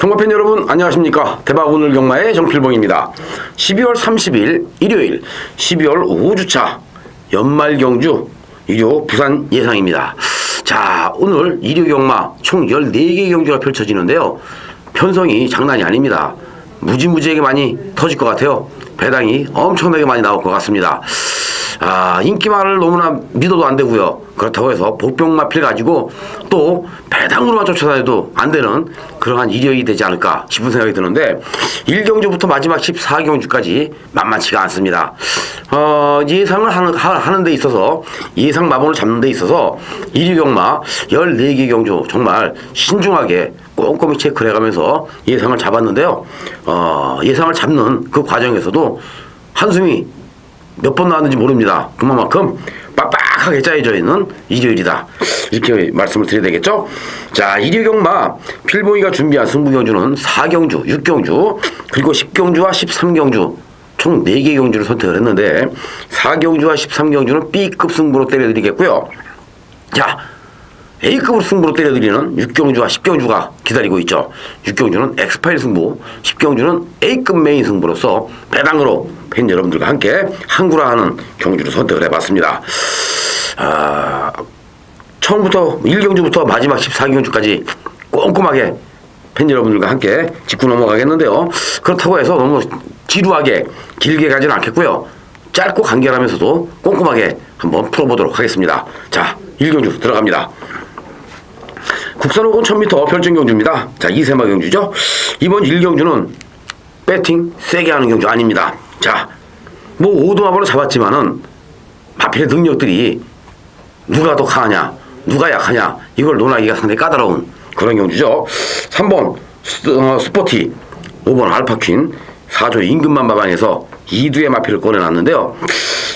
경마팬 여러분 안녕하십니까. 대박 오늘 경마의 정필봉입니다. 12월 30일 일요일 12월 5주차 연말 경주 일요 부산 예상입니다. 자, 오늘 일요 경마 총 14개 경주가 펼쳐지는데요. 편성이 장난이 아닙니다. 무지무지하게 많이 터질 것 같아요. 배당이 엄청나게 많이 나올 것 같습니다. 인기말을 너무나 믿어도 안 되고요. 그렇다고 해서 복병마필 가지고 또 배당으로만 쫓아다녀도 안 되는 그러한 일격이 되지 않을까 싶은 생각이 드는데 1경주부터 마지막 14경주까지 만만치가 않습니다. 예상을 하는 데 있어서 예상 마번을 잡는 데 있어서 1위 경마 14개 경주 정말 신중하게 꼼꼼히 체크를 해가면서 예상을 잡았는데요. 예상을 잡는 그 과정에서도 한숨이 몇 번 나왔는지 모릅니다. 그만큼 빡빡하게 짜여져 있는 일요일이다. 이렇게 말씀을 드려야 되겠죠? 자, 일요 경마 필봉이가 준비한 승부경주는 4경주, 6경주, 그리고 10경주와 13경주 총 4개 경주를 선택을 했는데 4경주와 13경주는 B급 승부로 때려드리겠고요. 자, A급으로 승부로 때려드리는 6경주와 10경주가 기다리고 있죠. 6경주는 엑스파일 승부, 10경주는 A급 메인 승부로서 배당으로 팬 여러분들과 함께 항구라하는 경주를 선택을 해봤습니다. 처음부터 1경주부터 마지막 14경주까지 꼼꼼하게 팬 여러분들과 함께 짚고 넘어가겠는데요. 그렇다고 해서 너무 지루하게 길게 가지는 않겠고요. 짧고 간결하면서도 꼼꼼하게 한번 풀어보도록 하겠습니다. 자, 1경주 들어갑니다. 국산 5군 1000m 별정경주입니다. 자, 2세마 경주죠. 이번 1경주는 배팅 세게 하는 경주 아닙니다. 자, 뭐 5등마번을 잡았지만은 마필의 능력들이 누가 더 강하냐 누가 약하냐 이걸 논하기가 상당히 까다로운 그런 경주죠. 3번 스포티, 5번 알파퀸, 4조 임금만 마방에서 2두의 마필을 꺼내놨는데요.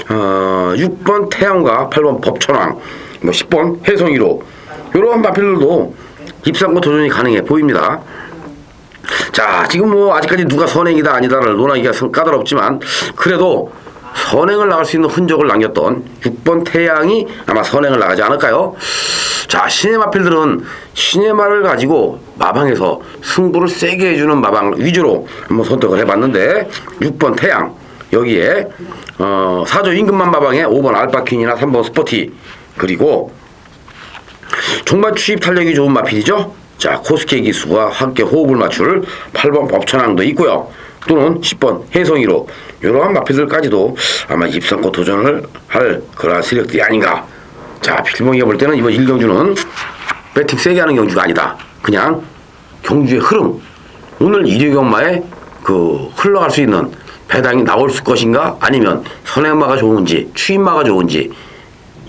6번 태양과 8번 법천왕, 10번 해성이로 이런 마필들도 입상권 도전이 가능해 보입니다. 자, 지금 뭐 아직까지 누가 선행이다 아니다를 논하기가 까다롭지만 그래도 선행을 나갈 수 있는 흔적을 남겼던 6번 태양이 아마 선행을 나가지 않을까요? 자, 신의 마필들은 신의 말을 가지고 마방에서 승부를 세게 해주는 마방 위주로 한번 선택을 해봤는데 6번 태양 여기에 4조 임금만 마방에 5번 알파퀸이나 3번 스포티 그리고 종말 추입 탄력이 좋은 마필이죠. 자, 코스케 기수와 함께 호흡을 맞출 8번 법천왕도 있고요. 또는 10번 해성이로 이러한 마필들까지도 아마 입상권 도전을 할 그러한 세력들이 아닌가. 자, 필봉이가 볼 때는 이번 1경주는 배팅 세게 하는 경주가 아니다. 그냥 경주의 흐름, 오늘 1위 경마에 그 흘러갈 수 있는 배당이 나올 것인가 아니면 선행마가 좋은지 추임마가 좋은지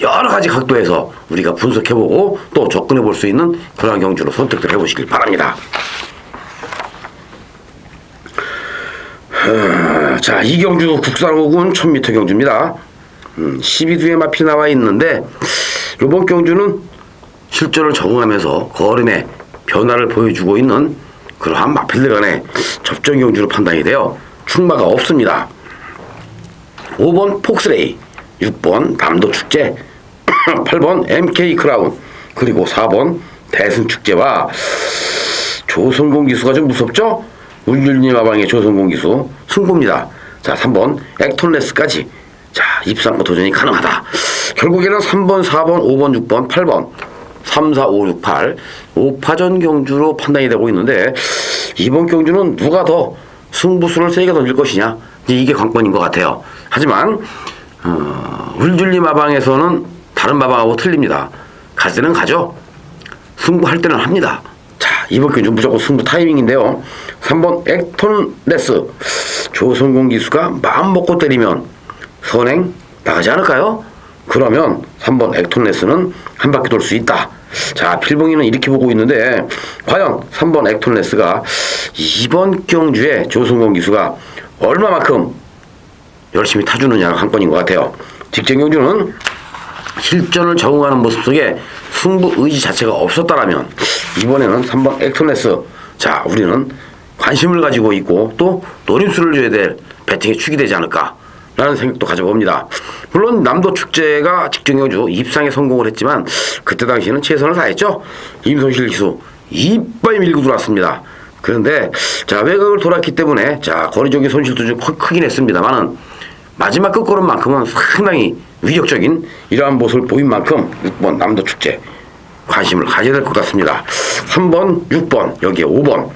여러 가지 각도에서 우리가 분석해보고 또 접근해볼 수 있는 그런 경주로 선택을 해보시길 바랍니다. 자, 이 경주 국산 5군 1000m 경주입니다. 12두의 마필 나와 있는데 이번 경주는 실전을 적응하면서 걸음의 변화를 보여주고 있는 그러한 마필들 간의 접전 경주로 판단이 돼요. 충마가 없습니다. 5번 폭스레이, 6번 담도축제, 8번 MK 크라운, 그리고 4번 대승축제와 조선공기수가 좀 무섭죠? 울률님 마방의 조선공기수 승부입니다. 자, 3번 액톤레스까지 자, 입상권 도전이 가능하다. 결국에는 3번, 4번, 5번, 6번, 8번 3, 4, 5, 6, 8 5파전 경주로 판단이 되고 있는데 이번 경주는 누가 더 승부수를 세게 던질 것이냐 이게 관건인 것 같아요. 하지만 울줄리 마방에서는 다른 마방하고 틀립니다. 갈 때는 가죠. 승부할 때는 합니다. 자, 이번 경주 무조건 승부 타이밍인데요. 3번 액톤레스 조선공기수가 마음 먹고 때리면 선행 나가지 않을까요? 그러면 3번 액톤레스는 한 바퀴 돌 수 있다. 자, 필봉이는 이렇게 보고 있는데 과연 3번 액톤레스가 이번 경주에 조선공기수가 얼마만큼 열심히 타주느냐가 한 건인 것 같아요. 직전 경주는 실전을 적응하는 모습 속에 승부 의지 자체가 없었다라면 이번에는 3번 액톤레스 자, 우리는 관심을 가지고 있고 또 노림수를 줘야 될 배팅에 축이 되지 않을까 라는 생각도 가져봅니다. 물론 남도축제가 직전 경주 입상에 성공을 했지만 그때 당시에는 최선을 다했죠. 임손실 기수 이빨 밀고 들어왔습니다. 그런데 자 외곽을 돌았기 때문에 자 거리적인 손실도 좀 크긴 했습니다만은 마지막 끝걸음만큼은 상당히 위력적인 이러한 모습을 보인 만큼 6번 남도축제 관심을 가져야 될 것 같습니다. 3번, 6번, 여기에 5번,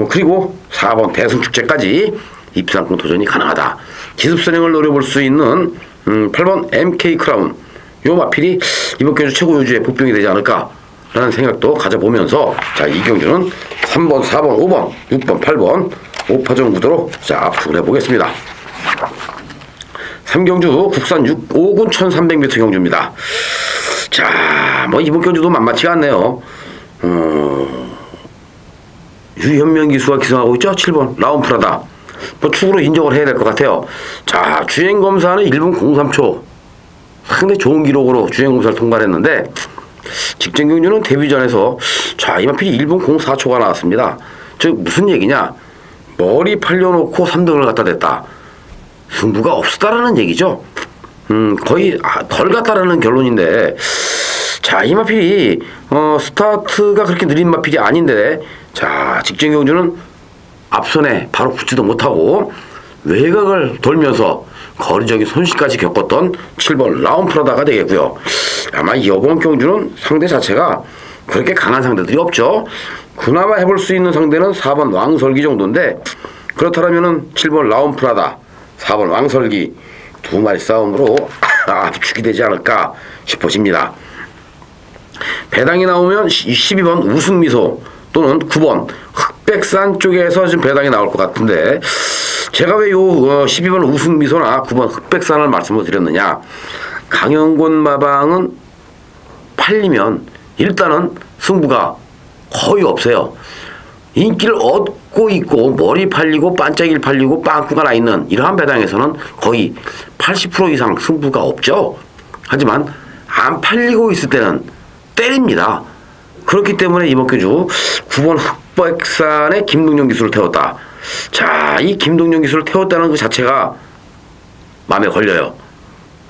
그리고 4번 대승축제까지 입상권 도전이 가능하다. 기습선행을 노려볼 수 있는 8번 MK 크라운 요 마필이 이번 경주 최고 요주의 복병이 되지 않을까 라는 생각도 가져보면서 자 이 경주는 3번, 4번, 5번, 6번, 8번 5파전 구도로 자 압축을 해보겠습니다. 3경주 국산 5군 1300m 경주입니다. 자, 뭐 이번 경주도 만만치가 않네요. 유현명 기수가 기승하고 있죠. 7번 라운프라다. 뭐 축으로 인정을 해야 될 것 같아요. 자, 주행검사는 1분 03초. 상당히 좋은 기록으로 주행검사를 통과했는데 직전 경주는 데뷔전에서 자, 이번 필이 1분 04초가 나왔습니다. 즉 무슨 얘기냐? 머리 팔려놓고 3등을 갖다 댔다. 승부가 없었다라는 얘기죠. 거의 덜 갔다라는 결론인데 자, 이 마필이 스타트가 그렇게 느린 마필이 아닌데 자, 직전 경주는 앞선에 바로 붙지도 못하고 외곽을 돌면서 거리적인 손실까지 겪었던 7번 라운프라다가 되겠고요. 아마 이번 경주는 상대 자체가 그렇게 강한 상대들이 없죠. 그나마 해볼 수 있는 상대는 4번 왕설기 정도인데 그렇다면은 7번 라운프라다 4번 왕설기 두 마리 싸움으로 압축이 되지 않을까 싶어집니다. 배당이 나오면 12번 우승미소 또는 9번 흑백산 쪽에서 지금 배당이 나올 것 같은데 제가 왜 요 12번 우승미소나 9번 흑백산을 말씀을 드렸느냐. 강영권 마방은 팔리면 일단은 승부가 거의 없어요. 인기를 얻고 있고 머리 팔리고 반짝이를 팔리고 빵꾸가 나 있는 이러한 배당에서는 거의 80% 이상 승부가 없죠. 하지만 안 팔리고 있을 때는 때립니다. 그렇기 때문에 이번 경주 9번 흑백산에 김동영 기수를 태웠다. 자, 이 김동영 기수를 태웠다는 그 자체가 마음에 걸려요.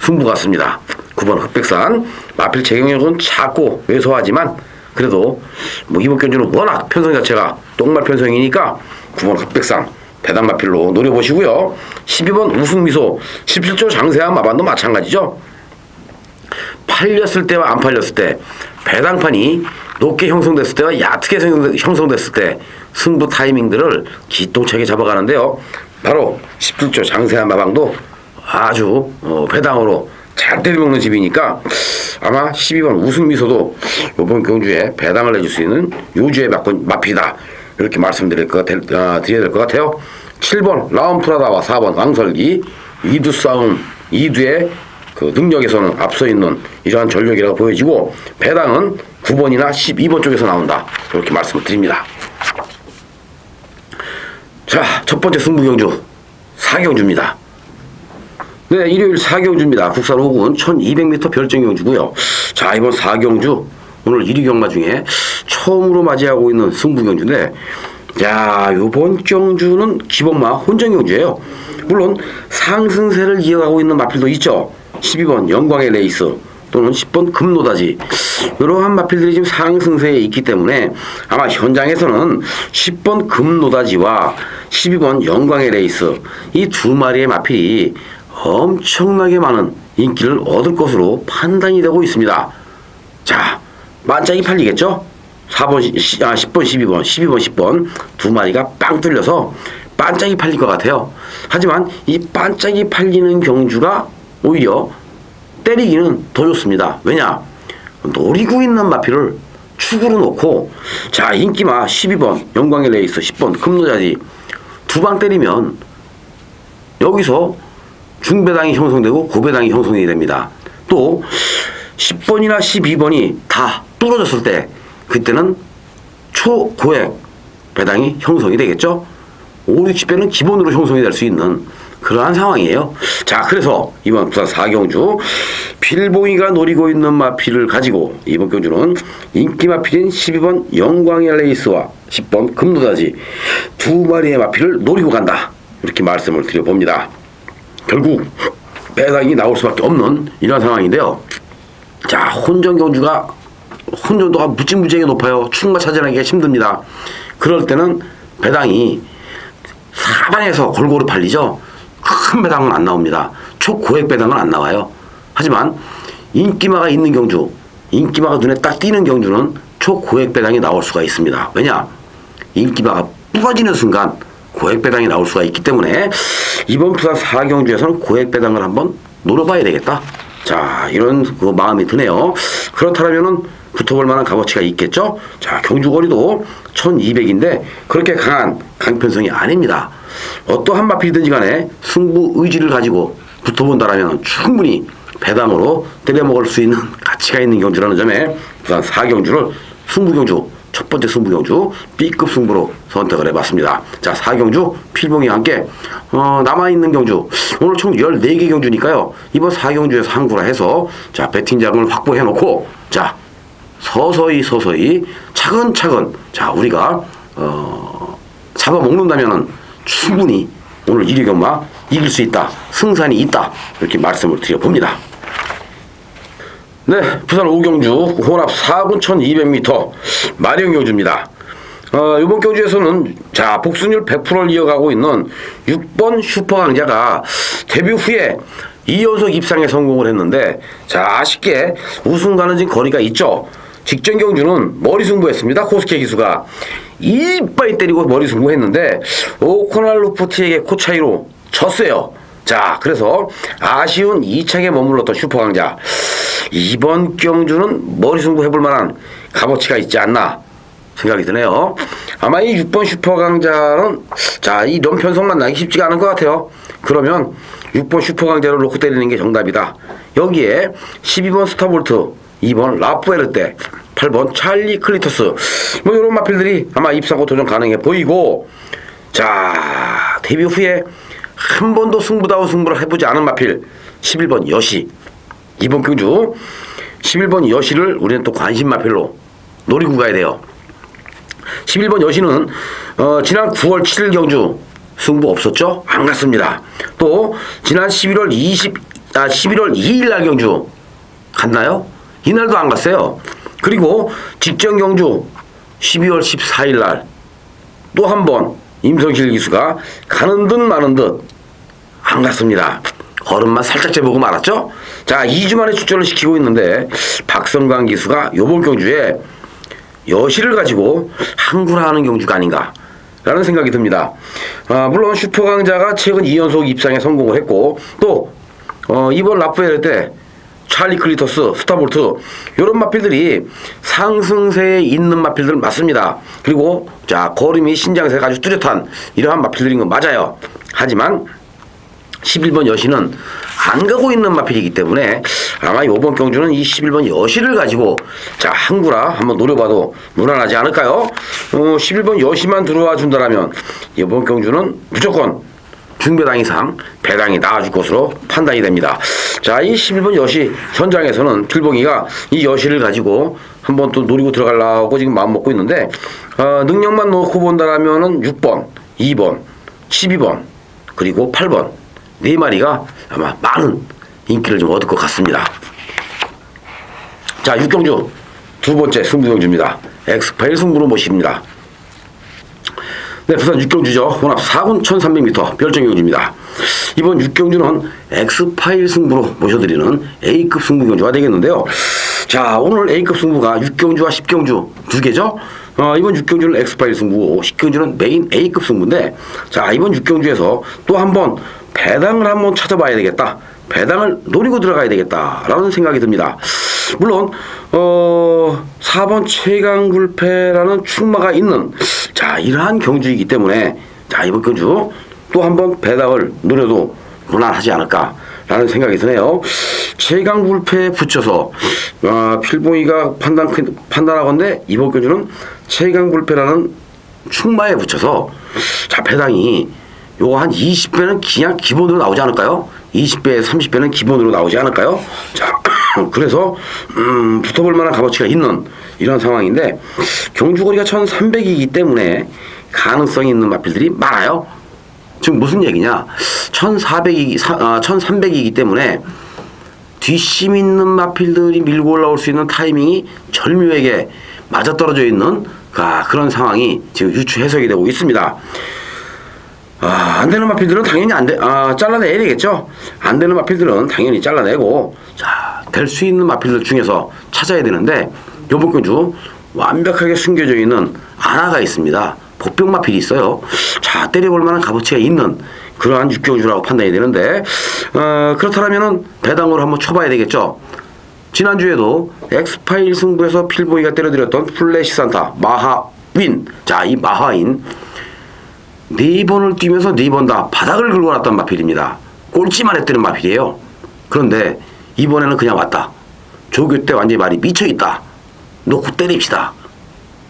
승부 같습니다. 9번 흑백산 마필 재경력은 작고 왜소하지만 그래도 뭐 이번 경주는 워낙 편성 자체가 똥말 편성이니까 9번 흑백산 배당 마필로 노려보시고요. 12번 우승미소 17조 장세한 마반도 마찬가지죠. 팔렸을 때와 안 팔렸을 때 배당판이 높게 형성됐을 때와 얕게 형성됐을 때 승부 타이밍들을 기똥차게 잡아가는데요. 바로 17조 장세한 마방도 아주 배당으로 잘 때려먹는 집이니까 아마 12번 우승미소도 이번 경주에 배당을 내줄 수 있는 요주의 마필이다. 이렇게 말씀드려야 될 것 같아요. 7번 라운프라다와 4번 왕설기 2두 싸움 2두의 그 능력에서는 앞서 있는 이러한 전력이라고 보여지고 배당은 9번이나 12번 쪽에서 나온다. 이렇게 말씀을 드립니다. 자, 첫 번째 승부경주 4경주입니다. 네, 일요일 4경주입니다. 국산 5군 1200m 별정경주고요. 자, 이번 4경주 오늘 1위 경마 중에 처음으로 맞이하고 있는 승부경주인데 야, 요번 경주는 기본마 혼전경주예요. 물론 상승세를 이어가고 있는 마필도 있죠. 12번 영광의 레이스 또는 10번 금노다지 이러한 마필들이 지금 상승세에 있기 때문에 아마 현장에서는 10번 금노다지와 12번 영광의 레이스 이 두 마리의 마필이 엄청나게 많은 인기를 얻을 것으로 판단이 되고 있습니다. 자, 만짝이 팔리겠죠? 4번, 10번, 12번, 12번, 10번 두 마리가 빵 뚫려서 반짝이 팔릴 것 같아요. 하지만 이 반짝이 팔리는 경주가 오히려 때리기는 더 좋습니다. 왜냐? 노리고 있는 마필을 축으로 놓고 자, 인기마 12번 영광의 레이스 10번 금노자지 두 방 때리면 여기서 중배당이 형성되고 고배당이 형성이 됩니다. 또 10번이나 12번이 다 뚫어졌을 때 그때는 초고액 배당이 형성이 되겠죠. 5, 60배는 기본으로 형성이 될 수 있는 그러한 상황이에요. 자, 그래서 이번 부산 4경주 필봉이가 노리고 있는 마필을 가지고 이번 경주는 인기 마필인 12번 영광의 레이스와 10번 금노다지 두 마리의 마필을 노리고 간다. 이렇게 말씀을 드려봅니다. 결국 배당이 나올 수밖에 없는 이런 상황인데요. 자, 혼전 경주가 혼전도가 무지무지하게 높아요. 충마 차지하기가 힘듭니다. 그럴 때는 배당이 사방에서 골고루 팔리죠. 큰 배당은 안 나옵니다. 초고액 배당은 안 나와요. 하지만 인기마가 있는 경주, 인기마가 눈에 딱 띄는 경주는 초고액 배당이 나올 수가 있습니다. 왜냐? 인기마가 부러지는 순간 고액 배당이 나올 수가 있기 때문에 이번 부산 4경주에서는 고액 배당을 한번 노려봐야 되겠다. 자, 이런 그 마음이 드네요. 그렇다면은 붙어볼 만한 값어치가 있겠죠? 자, 경주거리도 1200인데 그렇게 강한 강편성이 아닙니다. 어떠한 마필이든지 간에 승부 의지를 가지고 붙어본다라면 충분히 배당으로 때려먹을 수 있는 가치가 있는 경주라는 점에 부산 4경주를 승부경주, 첫 번째 승부경주 B급 승부로 선택을 해봤습니다. 자, 4경주 필봉이와 함께 남아있는 경주 오늘 총 14개 경주니까요. 이번 4경주에서 한 구라 해서 자, 배팅 자금을 확보해 놓고 자, 서서히 차근차근 자, 우리가 잡아먹는다면은 충분히 오늘 일요경마 이길 수 있다. 승산이 있다. 이렇게 말씀을 드려봅니다. 네, 부산 5경주 혼합 4군 1200m 마령경주입니다. 이번 경주에서는 자, 복순율 100%를 이어가고 있는 6번 슈퍼강자가 데뷔 후에 2연속 입상에 성공을 했는데 자, 아쉽게 우승 가능진 거리가 있죠. 직전 경주는 머리 승부했습니다. 코스케 기수가 이빨 때리고 머리 승부했는데 오코날 루프트에게 코 차이로 졌어요. 자, 그래서 아쉬운 2차에 머물렀던 슈퍼강자 이번 경주는 머리 승부 해볼 만한 값어치가 있지 않나 생각이 드네요. 아마 이 6번 슈퍼강자는 자, 이 연편성만 나기 쉽지가 않은 것 같아요. 그러면 6번 슈퍼강자를 놓고 때리는 게 정답이다. 여기에 12번 스타볼트, 2번 라프에르테, 8번 찰리 클리터스 뭐 이런 마필들이 아마 입상고 도전 가능해 보이고 자, 데뷔 후에 한 번도 승부다운 승부를 해보지 않은 마필 11번 여시 이번 경주 11번 여시를 우리는 또 관심 마필로 노리고 가야 돼요. 11번 여시는 지난 9월 7일 경주 승부 없었죠? 안 갔습니다. 또 지난 11월 2일 날 경주 갔나요? 이날도 안 갔어요. 그리고 직전 경주 12월 14일 날 또 한 번 임성실 기수가 가는 듯 마는 듯 안 갔습니다. 걸음만 살짝 재보고 말았죠? 자, 2주 만에 출전을 시키고 있는데 박성광 기수가 요번 경주에 여시를 가지고 항구라 하는 경주가 아닌가 라는 생각이 듭니다. 물론 슈퍼강자가 최근 2연속 입상에 성공을 했고 또 이번 라프엘 때 찰리 클리터스, 스타볼트 이런 마필들이 상승세에 있는 마필들 맞습니다. 그리고 자, 걸음이 신장세가 아주 뚜렷한 이러한 마필들인 건 맞아요. 하지만 11번 여시는 안 가고 있는 마필이기 때문에 아마 이번 경주는 이 11번 여시를 가지고 자, 항구라 한번 노려봐도 무난하지 않을까요? 11번 여시만 들어와 준다라면 이번 경주는 무조건 중배당 이상 배당이 나와줄 것으로 판단이 됩니다. 자, 이 11번 여시 현장에서는 필봉이가 이 여시를 가지고 한번 또 노리고 들어가려고 지금 마음 먹고 있는데 능력만 놓고 본다라면은 6번, 2번, 12번 그리고 8번 네 마리가 아마 많은 인기를 좀 얻을 것 같습니다. 자, 6경주 두 번째 승부경주입니다. 엑스파일 승부로 모십니다. 네, 부산 6경주죠. 혼합 4군 1300m 별정경주입니다. 이번 6경주는 엑스파일 승부로 모셔드리는 A급 승부경주가 되겠는데요. 자, 오늘 A급 승부가 6경주와 10경주 두 개죠. 이번 6경주는 엑스파일 승부고 10경주는 메인 A급 승부인데 자, 이번 6경주에서 또 한번 배당을 한번 찾아봐야 되겠다. 배당을 노리고 들어가야 되겠다라는 생각이 듭니다. 물론 4번 최강불패라는 충마가 있는 자, 이러한 경주이기 때문에 자, 이번 경주 또 한번 배당을 노려도 무난하지 않을까라는 생각이 드네요. 최강불패에 붙여서 필봉이가 판단하건대 이번 경주는 최강불패라는 충마에 붙여서 자, 배당이 요거 한 20배는 그냥 기본으로 나오지 않을까요? 20배에서 30배는 기본으로 나오지 않을까요? 자, 그래서 붙어볼 만한 값어치가 있는 이런 상황인데 경주거리가 1300이기 때문에 가능성이 있는 마필들이 많아요. 지금 무슨 얘기냐? 1300이기 때문에 뒷심 있는 마필들이 밀고 올라올 수 있는 타이밍이 절묘하게 맞아떨어져 있는 그런 상황이 지금 유추 해석이 되고 있습니다. 안 되는 마필들은 당연히 잘라내야 되겠죠. 안 되는 마필들은 당연히 잘라내고, 자, 될 수 있는 마필들 중에서 찾아야 되는데, 요번 경주 완벽하게 숨겨져 있는 안화가 있습니다. 복병 마필이 있어요. 자, 때려볼 만한 값어치가 있는 그러한 육경주라고 판단이 되는데, 그렇다면은 배당으로 한번 쳐봐야 되겠죠. 지난주에도 엑스파일 승부에서 필보이가 때려드렸던 플래시 산타 마하윈. 자, 이 마하윈 4번을 뛰면서 4번 다 바닥을 긁어놨던 마필입니다. 꼴찌만 했다는 마필이에요. 그런데 이번에는 그냥 왔다. 조교 때 완전히 말이 미쳐있다. 놓고 때립시다.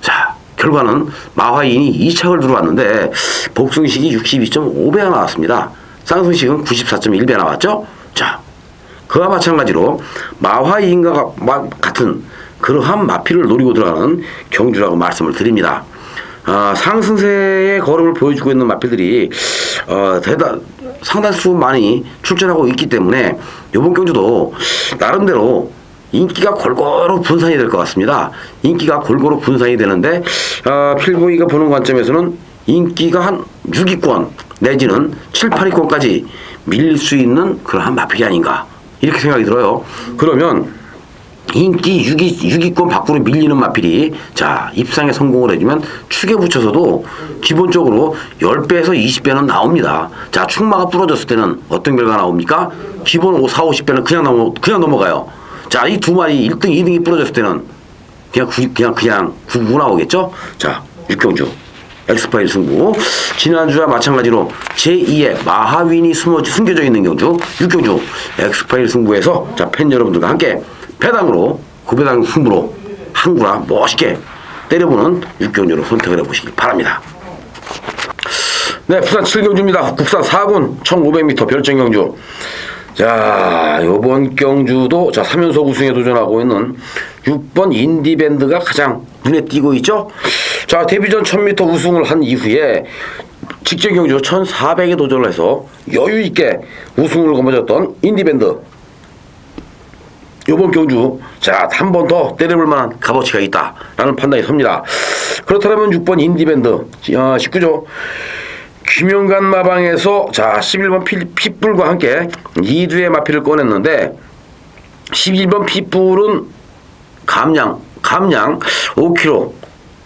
자, 결과는 마하인이 2착을 들어왔는데 복승식이 62.5배가 나왔습니다. 쌍승식은 94.1배 나왔죠. 자, 그와 마찬가지로 마하인과 같은 그러한 마필을 노리고 들어가는 경주라고 말씀을 드립니다. 상승세의 걸음을 보여주고 있는 마필들이 상당수 많이 출전하고 있기 때문에 이번 경주도 나름대로 인기가 골고루 분산이 될 것 같습니다. 인기가 골고루 분산이 되는데 필보이가 보는 관점에서는 인기가 한 6위권 내지는 7, 8위권까지 밀릴 수 있는 그러한 마필이 아닌가 이렇게 생각이 들어요. 그러면 인기 6위권 밖으로 밀리는 마필이 자 입상에 성공을 해주면 축에 붙여서도 기본적으로 10배에서 20배는 나옵니다. 자, 축마가 부러졌을 때는 어떤 결과가 나옵니까? 기본 4, 50배는 그냥 넘어가요. 자, 이 두 마리 1등, 2등이 부러졌을 때는 그냥 9구 나오겠죠? 자, 육경주 엑스파일 승부. 지난주와 마찬가지로 제2의 마하윈이 숨겨져 있는 경주 육경주 엑스파일 승부에서 자, 팬 여러분들과 함께 배당으로 고배당 승부로 한구라 멋있게 때려보는 육경주로 선택을 해보시기 바랍니다. 네, 부산 7경주입니다. 국산 4군 1500m 별정경주. 자, 요번 경주도 자 3연속 우승에 도전하고 있는 6번 인디밴드가 가장 눈에 띄고 있죠. 자, 데뷔전 1000m 우승을 한 이후에 직전 경주 1400에 도전을 해서 여유있게 우승을 거머쥐었던 인디밴드. 요번 경주 자 한 번 더 때려볼 만한 값어치가 있다라는 판단이 섭니다. 그렇다면 6번 인디밴드 19조 김용관 마방에서 자 11번 핏불과 함께 2두의 마필을 꺼냈는데 11번 핏불은 감량 5km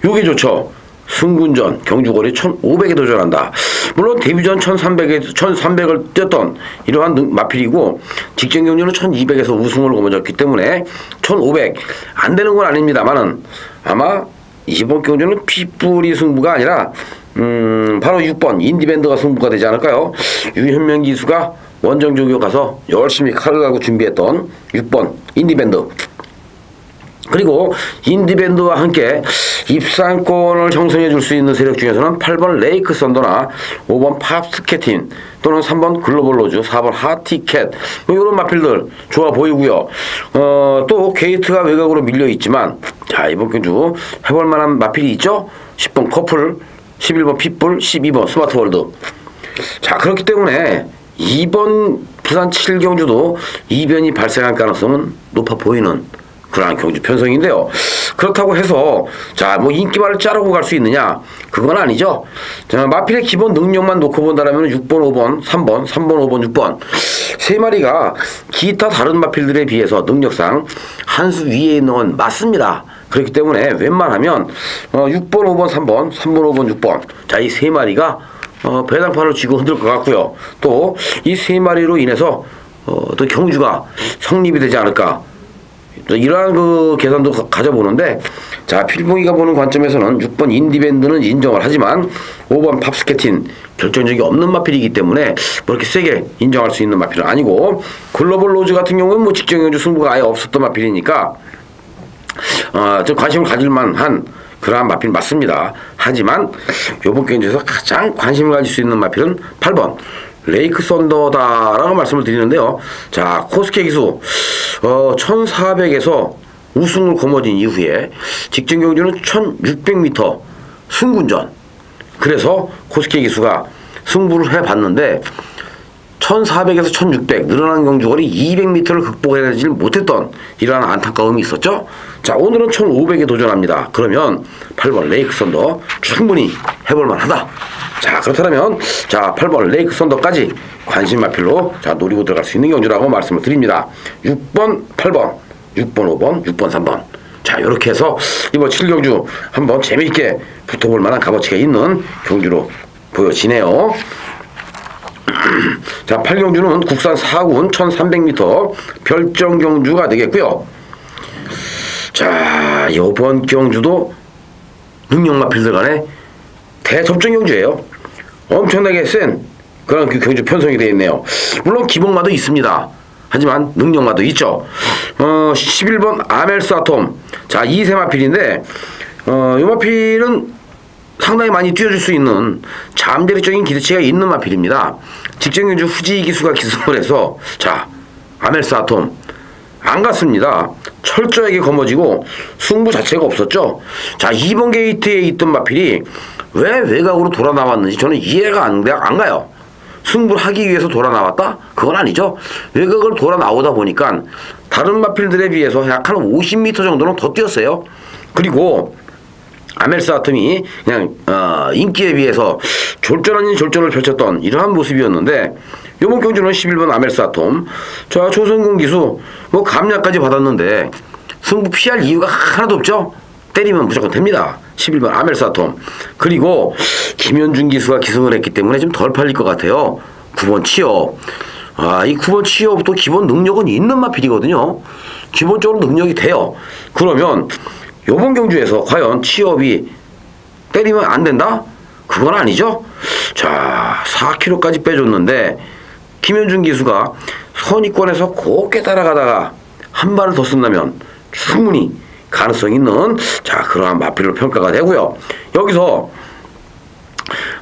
요게 좋죠. 승군전 경주거리 1500에 도전한다. 물론 데뷔전 1300을 뛰었던 이러한 마필이고 직전 경주는 1200에서 우승을 거머쥐었기 때문에 1500 안 되는 건 아닙니다만은 아마 이번 경주는 핏불이 승부가 아니라 바로 6번 인디밴드가 승부가 되지 않을까요? 유현명 기수가 원정 조교 가서 열심히 칼을 갈고 준비했던 6번 인디밴드. 그리고 인디밴드와 함께 입상권을 형성해 줄 수 있는 세력 중에서는 8번 레이크 썬더나 5번 팝스케틴 또는 3번 글로벌 로즈 4번 하티켓 뭐 이런 마필들 좋아 보이고요. 또 게이트가 외곽으로 밀려 있지만 자 이번 경주 해볼 만한 마필이 있죠. 10번 커플 11번 핏불 12번 스마트월드. 자 그렇기 때문에 이번 부산 7경주도 이변이 발생할 가능성은 높아 보이는 그러한 경주 편성인데요. 그렇다고 해서 자 뭐 인기말을 자르고 갈 수 있느냐 그건 아니죠. 자, 마필의 기본 능력만 놓고 본다면 6번 5번 3번 5번 6번 세 마리가 기타 다른 마필들에 비해서 능력상 한 수 위에 있는 건 맞습니다. 그렇기 때문에 웬만하면 6번 5번 3번 5번 6번 자 이 세 마리가 배당판을 쥐고 흔들 것 같고요. 또 이 세 마리로 인해서 또 경주가 성립이 되지 않을까 이러한 그 계산도 가져보는데 자 필봉이가 보는 관점에서는 6번 인디밴드는 인정을 하지만 5번 팝스케틴 결정적이 없는 마필이기 때문에 뭐 이렇게 세게 인정할 수 있는 마필은 아니고 글로벌 로즈 같은 경우는 뭐 직전 경주 승부가 아예 없었던 마필이니까 좀 관심을 가질만한 그러한 마필 맞습니다. 하지만 요번 경주에서 가장 관심을 가질 수 있는 마필은 8번 레이크 썬더다라고 말씀을 드리는데요. 자 코스케 기수 1400에서 우승을 거머쥔 이후에 직전 경주는 1600m 승군전. 그래서 코스케 기수가 승부를 해봤는데 1400에서 1600 늘어난 경주거리 200m를 극복해내지 못했던 이러한 안타까움이 있었죠. 자, 오늘은 1500에 도전합니다. 그러면 8번 레이크 썬더 충분히 해볼만 하다. 자, 그렇다면 자 8번 레이크 썬더까지 관심 마필로 자 노리고 들어갈 수 있는 경주라고 말씀을 드립니다. 6번 8번 6번 5번 6번 3번 자, 이렇게 해서 이번 7경주 한번 재미있게 붙어볼 만한 값어치가 있는 경주로 보여지네요. 자, 8경주는 국산 4군 1300m 별정 경주가 되겠고요. 자, 이번 경주도 능력마필들 간에 대접전 경주예요. 엄청나게 센 그런 경주 편성이 되어 있네요. 물론 기본마도 있습니다. 하지만 능력마도 있죠. 11번 아멜스 아톰. 자, 2세 마필인데 이 마필은 상당히 많이 뛰어줄 수 있는 잠재력적인 기대치가 있는 마필입니다. 직전 경주 후지 기수가 기승을 해서 자 아멜스 아톰 안 갔습니다. 철저하게 거머쥐고 승부 자체가 없었죠. 자, 2번 게이트에 있던 마필이 왜 외곽으로 돌아 나왔는지 저는 이해가 안 가요. 승부를 하기 위해서 돌아 나왔다? 그건 아니죠. 외곽을 돌아 나오다 보니까 다른 마필들에 비해서 약 한 50m 정도는 더 뛰었어요. 그리고 아멜스 아톰이 그냥 인기에 비해서 졸전 아닌 졸전을 펼쳤던 이러한 모습이었는데 이번 경주는 11번 아멜스 아톰 자 조선공 기수 뭐 감량까지 받았는데 승부 피할 이유가 하나도 없죠. 때리면 무조건 됩니다. 11번 아멜스 아톰 그리고 김현준 기수가 기승을 했기 때문에 좀 덜 팔릴 것 같아요. 9번 치업 이 9번 치업도 기본 능력은 있는 마필이거든요. 기본적으로 능력이 돼요. 그러면 요번 경주에서 과연 치업이 때리면 안 된다? 그건 아니죠. 자 4kg까지 빼줬는데 김현준 기수가 선입권에서 곱게 따라가다가 한 발을 더 쓴다면 충분히 가능성 있는 자 그러한 마필로 평가가 되고요. 여기서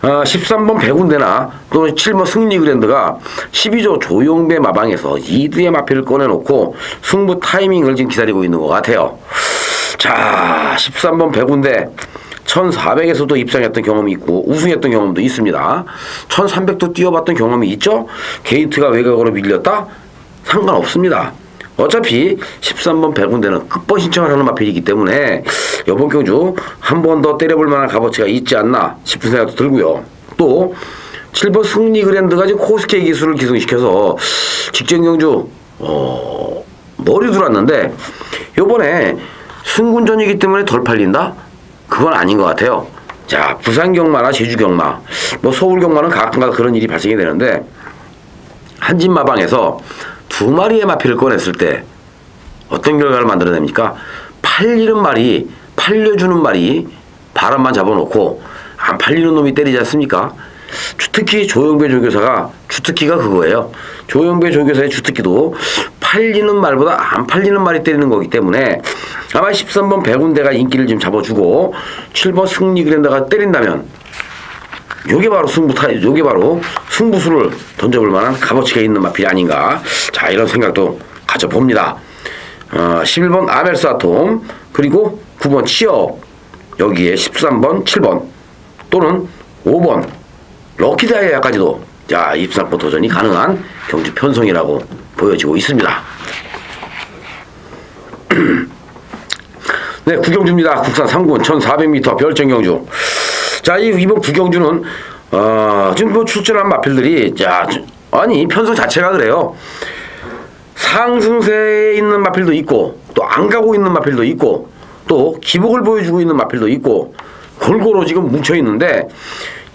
13번 백운대나 또는 7번 승리그랜드가 12조 조용배 마방에서 2두의 마필을 꺼내놓고 승부 타이밍을 지금 기다리고 있는 것 같아요. 자 13번 백운대 1400에서도 입상했던 경험이 있고 우승했던 경험도 있습니다. 1300도 뛰어봤던 경험이 있죠. 게이트가 외곽으로 밀렸다? 상관없습니다. 어차피 13번 백운대는 끝번 신청을 하는 마필이기 때문에 이번 경주 한 번 더 때려볼 만한 값어치가 있지 않나 싶은 생각도 들고요. 또 7번 승리그랜드가 지금 코스케 기술을 기승시켜서 직전 경주 머리 들어왔는데 요번에 승군전이기 때문에 덜 팔린다? 그건 아닌 것 같아요. 자 부산 경마나 제주 경마 뭐 서울 경마는 가끔가다 그런 일이 발생이 되는데 한진마방에서 두 마리의 마필을 꺼냈을 때 어떤 결과를 만들어냅니까? 팔리는 말이 팔려주는 말이 바람만 잡아놓고 안 팔리는 놈이 때리지 않습니까? 특히 조영배 조교사가 주특기가 그거예요. 조영배 조교사의 주특기도 팔리는 말보다 안 팔리는 말이 때리는 거기 때문에 아마 13번 백운대가 인기를 좀 잡아주고 7번 승리그랜드가 때린다면 요게 바로 요게 바로 승부수를 던져볼 만한 값어치가 있는 마필이 아닌가. 자, 이런 생각도 가져봅니다. 11번 아멜스 아톰, 그리고 9번 치업, 여기에 13번, 7번, 또는 5번, 럭키다이아까지도 자, 입상권 도전이 가능한 경주 편성이라고 보여지고 있습니다. 네, 구경주입니다. 국산 3군 1400m 별정경주. 자, 이번 구경주는 지금 뭐 출전한 마필들이 자, 아니 편성 자체가 그래요. 상승세에 있는 마필도 있고 또 안 가고 있는 마필도 있고 또 기복을 보여주고 있는 마필도 있고 골고루 지금 뭉쳐 있는데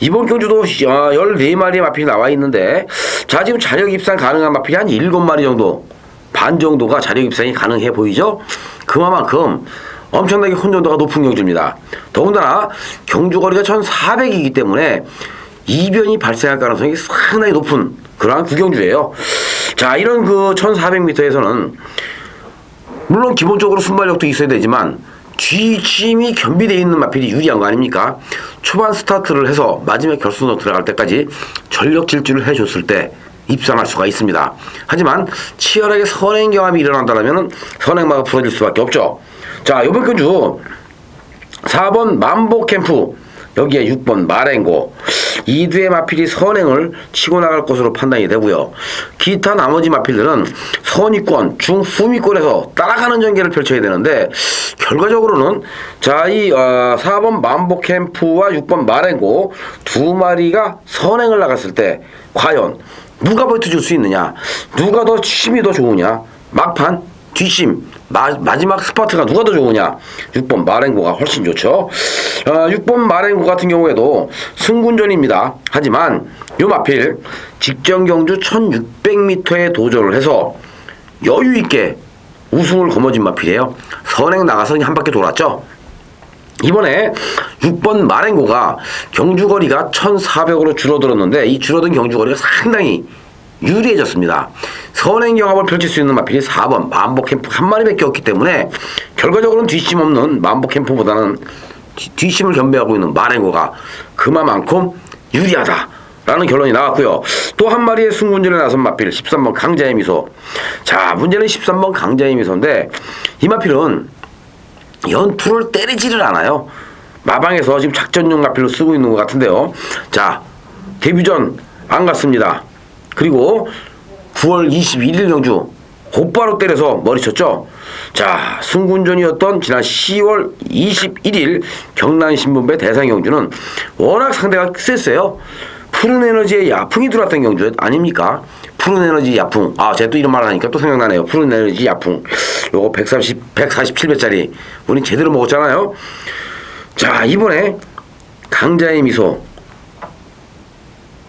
이번 경주도 14마리의 마필이 나와 있는데 자 지금 자력 입상 가능한 마필이 한 7마리 정도 반 정도가 자력 입상이 가능해 보이죠. 그만큼 엄청나게 혼전도가 높은 경주입니다. 더군다나 경주거리가 1400이기 때문에 이변이 발생할 가능성이 상당히 높은 그러한 구경주예요. 자, 이런 그 1400m에서는 물론 기본적으로 순발력도 있어야 되지만 쥐짐이 겸비되어 있는 마필이 유리한 거 아닙니까? 초반 스타트를 해서 마지막 결승으로 들어갈 때까지 전력 질주를 해줬을 때 입상할 수가 있습니다. 하지만 치열하게 선행 경험이 일어난다면 선행마가 풀어질 수밖에 없죠. 자, 이번 경주 4번 만보 캠프 여기에 6번 마랭고 이 두의 마필이 선행을 치고 나갈 것으로 판단이 되고요. 기타 나머지 마필들은 선위권, 중후위권에서 따라가는 전개를 펼쳐야 되는데 결과적으로는 자, 이 4번 만보캠프와 6번 마랭고 두 마리가 선행을 나갔을 때 과연 누가 버텨줄 수 있느냐, 누가 더 힘이 더 좋으냐, 막판 뒷심 마지막 스파트가 누가 더 좋으냐. 6번 마랭고가 훨씬 좋죠. 6번 마랭고 같은 경우에도 승군전입니다. 하지만 요 마필 직전 경주 1600m에 도전을 해서 여유있게 우승을 거머쥔 마필이에요. 선행 나가서 한 바퀴 돌았죠. 이번에 6번 마랭고가 경주거리가 1400으로 줄어들었는데 이 줄어든 경주거리가 상당히 유리해졌습니다. 선행 경합을 펼칠 수 있는 마필이 4번 만보캠프 한 마리밖에 없기 때문에 결과적으로는 뒷심 없는 만보캠프보다는 뒷심을 겸비하고 있는 마랭고가 그만큼 유리하다라는 결론이 나왔고요. 또 한 마리의 승군전에 나선 마필 13번 강자의 미소. 자, 문제는 13번 강자의 미소인데 이 마필은 연투를 때리지를 않아요. 마방에서 지금 작전용 마필로 쓰고 있는 것 같은데요. 자, 데뷔전 안 갔습니다. 그리고 9월 21일 경주 곧바로 때려서 머리 쳤죠. 자, 승군전이었던 지난 10월 21일 경남신문배 대상 경주는 워낙 상대가 셌어요. 푸른 에너지의 야풍이 들어왔던 경주 아닙니까? 푸른 에너지 야풍. 아, 제가 또 이런 말 하니까 또 생각나네요. 푸른 에너지 야풍. 요거 147배짜리 우린 제대로 먹었잖아요. 자, 이번에 강자의 미소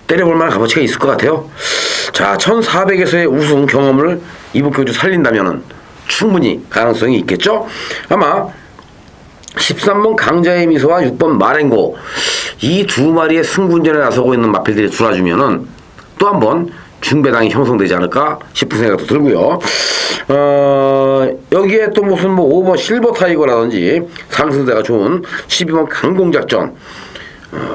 때려볼 만한 값어치가 있을 것 같아요. 자, 1400에서의 우승 경험을 이번 경주 살린다면 충분히 가능성이 있겠죠. 아마 13번 강자의 미소와 6번 마랭고 이 두 마리의 승군전에 나서고 있는 마필들이 들어와주면은 또 한 번 중배당이 형성되지 않을까 싶은 생각도 들고요. 여기에 또 무슨 뭐 5번 실버 타이거라든지 상승세가 좋은 12번 강공작전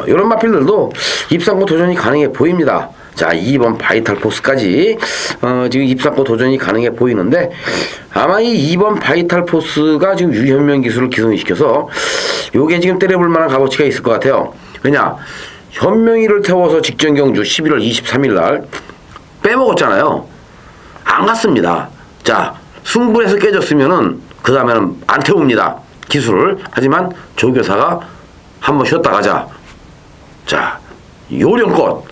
이런 마필들도 입상권 도전이 가능해 보입니다. 자, 2번 바이탈 포스까지 지금 입상권 도전이 가능해 보이는데 아마 이 2번 바이탈 포스가 지금 유현명 기술을 기성시켜서 요게 지금 때려볼 만한 값어치가 있을 것 같아요. 왜냐, 현명이를 태워서 직전 경주 11월 23일 날 빼먹었잖아요. 안 갔습니다. 자, 승부에서 깨졌으면은 그 다음에는 안 태웁니다. 기술을. 하지만 조교사가 한번 쉬었다 가자. 자, 요령껏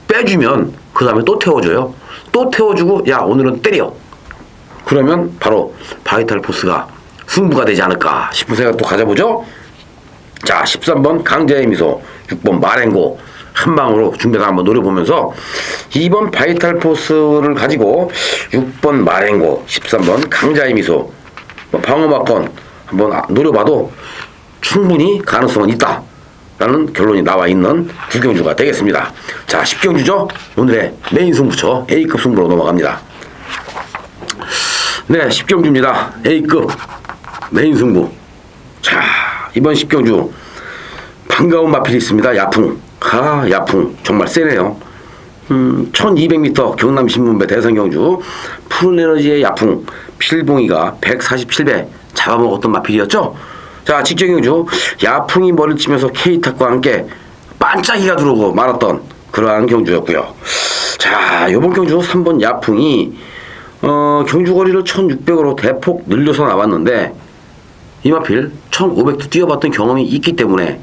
빼주면 그 다음에 또 태워줘요. 또 태워주고 야, 오늘은 때려. 그러면 바로 바이탈 포스가 승부가 되지 않을까 싶은 생각도 가져보죠. 자, 13번 강자의 미소, 6번 마랭고 한 방으로 중배당 한번 노려보면서 2번 바이탈 포스를 가지고 6번 마랭고, 13번 강자의 미소 방어막권 한번 노려봐도 충분히 가능성은 있다 라는 결론이 나와 있는 9경주가 되겠습니다. 자, 10경주죠. 오늘의 메인 승부처 A급 승부로 넘어갑니다. 네, 10경주입니다. A급 메인 승부. 자, 이번 10경주 반가운 마필이 있습니다. 야풍. 야풍 정말 세네요. 1200m 경남신문배 대상경주 푸른에너지의 야풍 필봉이가 147배 잡아먹었던 마필이었죠. 자, 직전 경주 야풍이 머리를 치면서 K탁과 함께 반짝이가 들어오고 말았던 그러한 경주였고요. 자, 이번 경주 3번 야풍이 경주거리를 1600으로 대폭 늘려서 나왔는데 이 마필 1500도 뛰어봤던 경험이 있기 때문에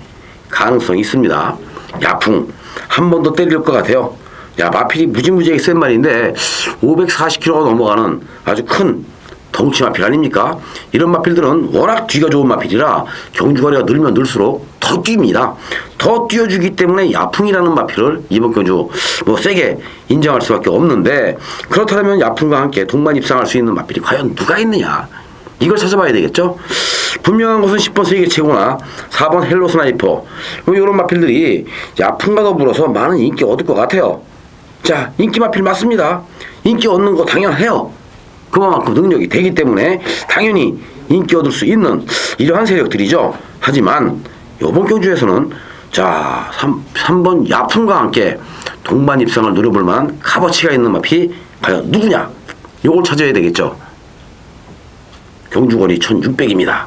가능성이 있습니다. 야풍 한 번 더 때릴 것 같아요. 야, 마필이 무지무지하게 센 말인데 540kg가 넘어가는 아주 큰 덩치 마필 아닙니까? 이런 마필들은 워낙 뒤가 좋은 마필이라 경주거리가 늘면 늘수록 더 뜁니다. 더 뛰어주기 때문에 야풍이라는 마필을 이번 경주 뭐 세게 인정할 수밖에 없는데, 그렇다면 야풍과 함께 동반 입상할 수 있는 마필이 과연 누가 있느냐, 이걸 찾아봐야 되겠죠. 분명한 것은 10번 세계 최고나 4번 헬로 스나이퍼 이런 마필들이 야풍과 더불어서 많은 인기 얻을 것 같아요. 자, 인기 마필 맞습니다. 인기 얻는 거 당연해요. 그만큼 능력이 되기 때문에 당연히 인기 얻을 수 있는 이러한 세력들이죠. 하지만 이번 경주에서는 자, 3번 야풍과 함께 동반 입상을 노려볼 만한 값어치가 있는 마필이 과연 누구냐, 요걸 찾아야 되겠죠. 경주거리 1600입니다.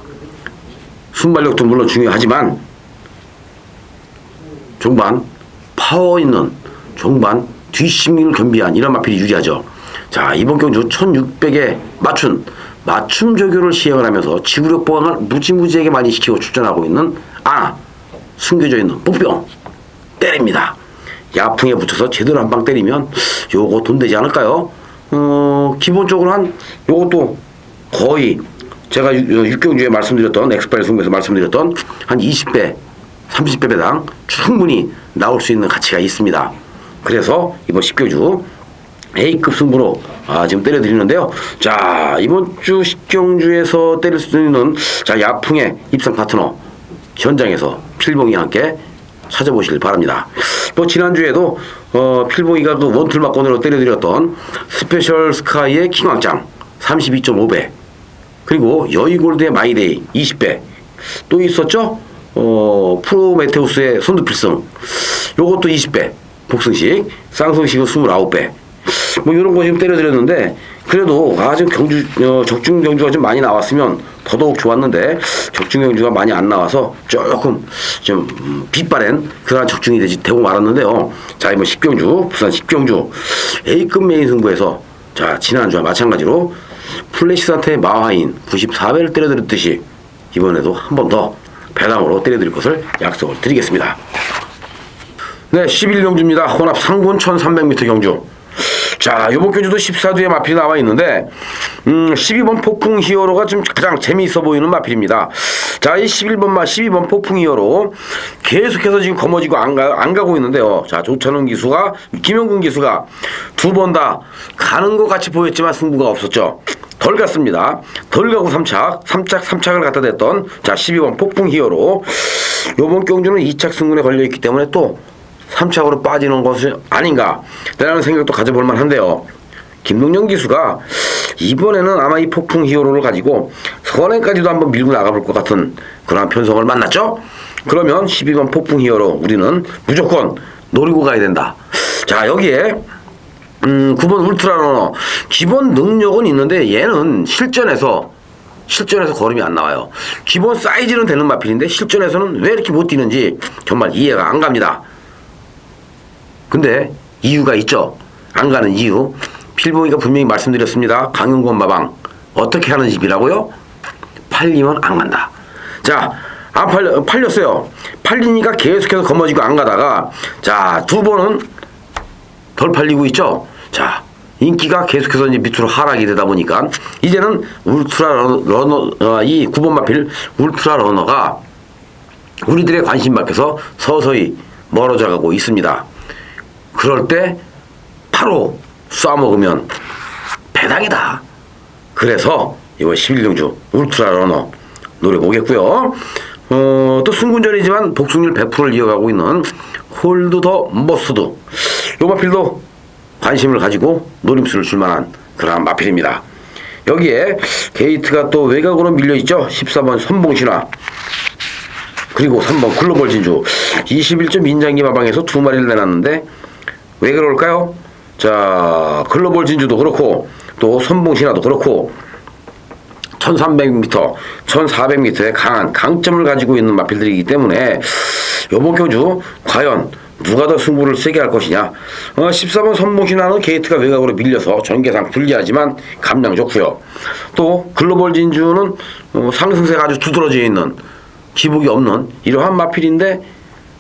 순발력도 물론 중요하지만 종반 파워 있는 종반 뒷심리를 겸비한 이런 마필이 유리하죠. 자, 이번 경주 1600에 맞춤 조교를 시행을 하면서 지구력 보강을 무지무지하게 많이 시키고 출전하고 있는 숨겨져 있는 뽀뿅 때립니다. 야풍에 붙여서 제대로 한 방 때리면 요거 돈 되지 않을까요? 기본적으로 한 요것도 거의 제가 6경주에 말씀드렸던 엑스파일 승부에서 말씀드렸던 한 20배 30배 배당 충분히 나올 수 있는 가치가 있습니다. 그래서 이번 10경주 A급 승부로 지금 때려드리는데요. 자, 이번 주 10경주에서 때릴 수 있는 자, 야풍의 입상 파트너 현장에서 필봉이와 함께 찾아보시길 바랍니다. 또 지난주에도 필봉이가 그 원툴막권으로 때려드렸던 스페셜 스카이의 킹왕짱 32.5배 그리고 여의골드의 마이데이 20배 또 있었죠? 프로메테우스의 손두필승 요것도 20배 복승식 쌍승식은 29배 뭐 이런 거 지금 때려드렸는데 그래도 지금 적중 경주가 좀 많이 나왔으면 더더욱 좋았는데 적중 경주가 많이 안 나와서 조금 좀 빛바랜 그런 적중이 되고 말았는데요. 자, 이번 10경주 부산 10경주 A급 메인 승부에서 자, 지난주와 마찬가지로 플래시산테의 마하인 94배를 때려드렸듯이 이번에도 한 번 더 배당으로 때려드릴 것을 약속을 드리겠습니다. 네, 11경주입니다. 혼합 상군 1300m 경주. 자, 요번 경주도 14두의 마필이 나와 있는데 12번 폭풍 히어로가 좀 가장 재미있어 보이는 마필입니다. 자, 이 12번 폭풍 히어로 계속해서 지금 거머쥐고 안 가고 있는데요. 자, 조찬훈 기수가 김영근 기수가 두 번 다 가는 것 같이 보였지만 승부가 없었죠. 덜 갔습니다. 덜 가고 3착을 갖다 댔던 자, 12번 폭풍 히어로 요번 경주는 2착 승군에 걸려있기 때문에 또 3착으로 빠지는 것이 아닌가 라는 생각도 가져볼 만한데요. 김동영 기수가 이번에는 아마 이 폭풍 히어로를 가지고 선행까지도 한번 밀고 나가볼 것 같은 그런 편성을 만났죠. 그러면 12번 폭풍 히어로 우리는 무조건 노리고 가야 된다. 자, 여기에 9번 울트라러너 기본 능력은 있는데 얘는 실전에서 걸음이 안 나와요. 기본 사이즈는 되는 마필인데 실전에서는 왜 이렇게 못 뛰는지 정말 이해가 안 갑니다. 근데 이유가 있죠. 안 가는 이유 필봉이가 분명히 말씀드렸습니다. 강용권 마방 어떻게 하는 집이라고요? 팔리면 안 간다. 자, 안 팔렸어요. 팔리니까 계속해서 거머쥐고 안 가다가 자, 두 번은 덜 팔리고 있죠. 자, 인기가 계속해서 이제 밑으로 하락이 되다 보니까 이제는 울트라 러너 이 9번 마필 울트라 러너가 우리들의 관심 밖에서 서서히 멀어져 가고 있습니다. 그럴 때 바로 쏴먹으면 배당이다. 그래서 이번 11경주 울트라 러너 노려보겠고요. 또 승군전이지만 복승률 100%를 이어가고 있는 홀드 더 머스드 요 마필도 관심을 가지고 노림수를 줄만한 그러한 마필입니다. 여기에 게이트가 또 외곽으로 밀려있죠. 14번 선봉신화 그리고 3번 글로벌 진주 21점 인장기 마방에서 두 마리를 내놨는데 왜 그럴까요? 자, 글로벌 진주도 그렇고 또 선봉신화도 그렇고 1300m, 1400m의 강한 강점을 가지고 있는 마필들이기 때문에 이번 경주 과연 누가 더 승부를 세게 할 것이냐. 14번 선봉신화는 게이트가 외곽으로 밀려서 전개상 불리하지만 감량 좋고요. 또 글로벌 진주는 상승세가 아주 두드러져 있는 기복이 없는 이러한 마필인데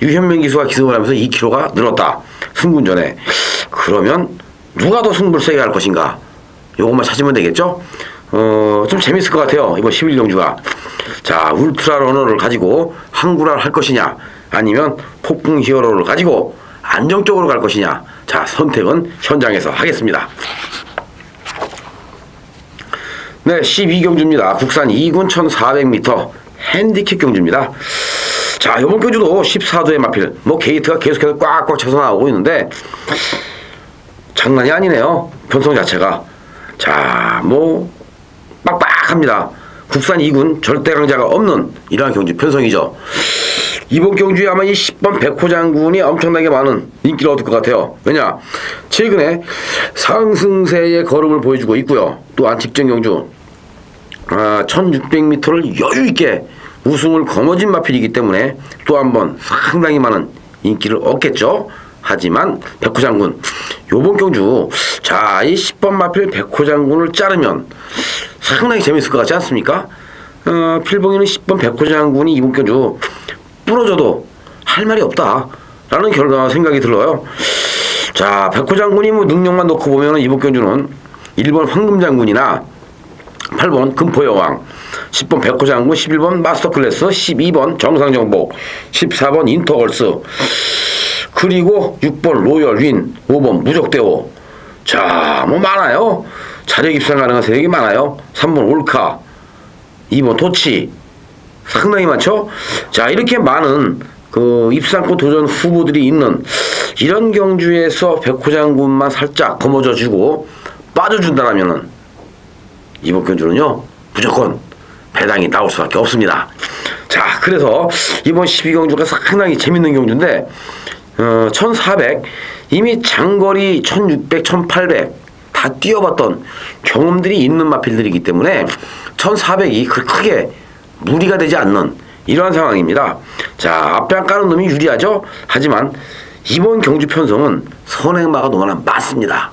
유현명 기수가 기승을 하면서 2kg가 늘었다. 승군전에. 그러면 누가 더 승부를 세게 할 것인가. 요것만 찾으면 되겠죠. 좀 재밌을 것 같아요. 이번 11경주가. 자, 울트라 러너를 가지고 항구랄 할 것이냐 아니면 폭풍 히어로를 가지고 안정적으로 갈 것이냐. 자, 선택은 현장에서 하겠습니다. 네, 12경주입니다. 국산 2군 1400m 핸디캡 경주입니다. 자, 이번 경주도 14도의 마필 뭐 게이트가 계속해서 꽉꽉 차서 나오고 있는데 장난이 아니네요. 편성 자체가. 자, 뭐 빡빡합니다. 국산 2군 절대 강자가 없는 이러한 경주 편성이죠. 이번 경주에 아마 이 10번 백호장군이 엄청나게 많은 인기를 얻을 것 같아요. 왜냐? 최근에 상승세의 걸음을 보여주고 있고요. 또한 직전 경주 1600m를 여유있게 우승을 거머쥔 마필이기 때문에 또 한 번 상당히 많은 인기를 얻겠죠. 하지만 백호장군 요번 경주 자, 이 10번 마필 백호장군을 자르면 상당히 재밌을 것 같지 않습니까? 필봉이는 10번 백호장군이 이번 경주 부러져도 할 말이 없다 라는 결과 생각이 들어요. 자, 백호장군이 뭐 능력만 놓고 보면 이번 경주는 1번 황금장군이나 8번 금포여왕, 10번 백호장군, 11번 마스터클래스, 12번 정상정복, 14번 인터걸스, 그리고 6번 로열윈, 5번 무적대오. 자, 뭐 많아요. 자력 입상 가능한 세력이 많아요. 3번 올카, 2번 토치. 상당히 많죠. 자, 이렇게 많은 그 입상권 도전 후보들이 있는 이런 경주에서 백호장군만 살짝 거머져 주고 빠져준다라면은 이번 경주는요 무조건 배당이 나올 수밖에 없습니다. 자, 그래서 이번 12경주가 상당히 재밌는 경주인데 1400 이미 장거리 1600, 1800 다 뛰어봤던 경험들이 있는 마필들이기 때문에 1400이 크게 무리가 되지 않는 이러한 상황입니다. 자, 앞에 안 까는 놈이 유리하죠. 하지만 이번 경주 편성은 선행마가 너무나 많습니다.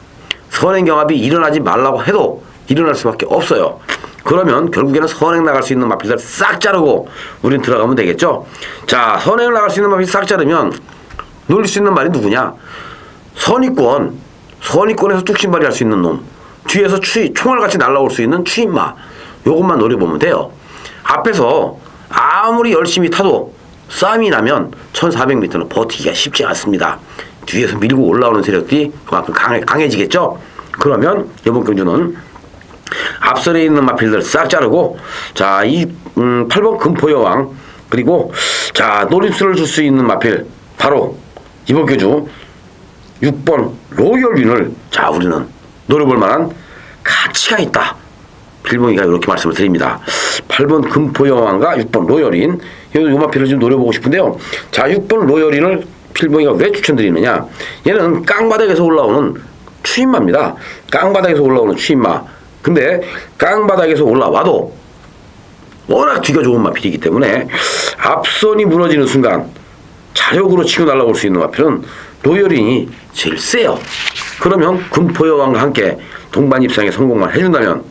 선행 경합이 일어나지 말라고 해도 일어날 수밖에 없어요. 그러면 결국에는 선행 나갈 수 있는 마필들 싹 자르고 우린 들어가면 되겠죠. 자, 선행 나갈 수 있는 마필 싹 자르면 노릴 수 있는 말이 누구냐? 선의권에서 뚝심발이 할 수 있는 놈, 뒤에서 총알같이 날라올 수 있는 추임마, 요것만 노려보면 돼요. 앞에서 아무리 열심히 타도 싸움이 나면 1400m는 버티기가 쉽지 않습니다. 뒤에서 밀고 올라오는 세력들이 그만큼 강해지겠죠. 그러면 이번 경주는 앞선에 있는 마필들 싹 자르고 자, 이 8번 금포여왕, 그리고 자, 노림수를 줄 수 있는 마필 바로 이번 경주 6번 로열윈을 자, 우리는 노려볼 만한 가치가 있다. 필봉이가 이렇게 말씀을 드립니다. 8번 금포여왕과 6번 로열윈, 요 마필을 좀 노려보고 싶은데요. 자, 6번 로열윈을 필봉이가 왜 추천드리느냐? 얘는 깡바닥에서 올라오는 추임마입니다. 깡바닥에서 올라오는 추임마. 근데 깡바닥에서 올라와도 워낙 뒤가 좋은 마필이기 때문에 앞선이 무너지는 순간 자력으로 치고 날아올 수 있는 마필은 로열윈이 제일 세요. 그러면 금포여왕과 함께 동반 입상에 성공만 해준다면